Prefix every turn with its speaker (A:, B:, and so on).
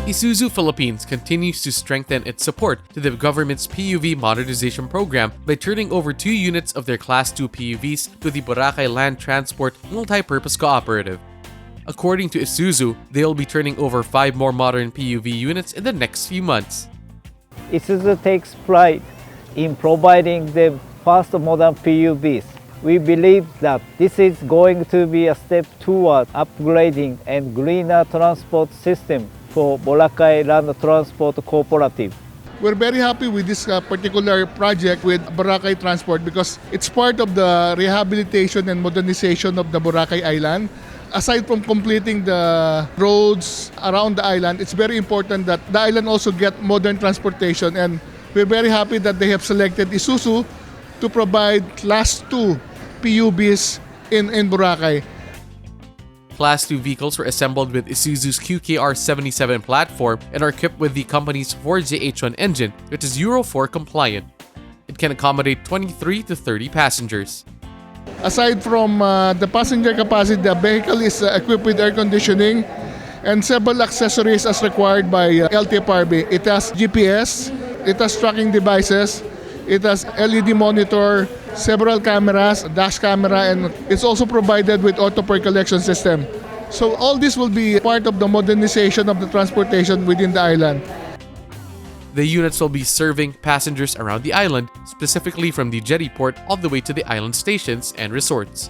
A: Isuzu Philippines continues to strengthen its support to the government's PUV Modernization Program by turning over 2 units of their Class 2 PUVs to the Boracay Land Transport Multipurpose Cooperative. According to Isuzu, they'll be turning over 5 more modern PUV units in the next few months.
B: Isuzu takes pride in providing the first modern PUVs. We believe that this is going to be a step toward upgrading and greener transport system for Boracay Land Transport Cooperative.
C: We're very happy with this particular project with Boracay Transport because it's part of the rehabilitation and modernization of the Boracay Island. Aside from completing the roads around the island, it's very important that the island also get modern transportation, and we're very happy that they have selected Isuzu to provide Class 2 PUVs in Boracay.
A: Class 2 vehicles were assembled with Isuzu's QKR77 platform and are equipped with the company's 4JH1 engine, which is Euro 4 compliant. It can accommodate 23 to 30 passengers.
C: Aside from the passenger capacity, the vehicle is equipped with air conditioning and several accessories as required by LTFRB. It has GPS, it has tracking devices, it has LED monitor, several cameras, dash camera, and it's also provided with auto park collection system. So all this will be part of the modernization of the transportation within the island.
A: The units will be serving passengers around the island, specifically from the Jetty port all the way to the island stations and resorts.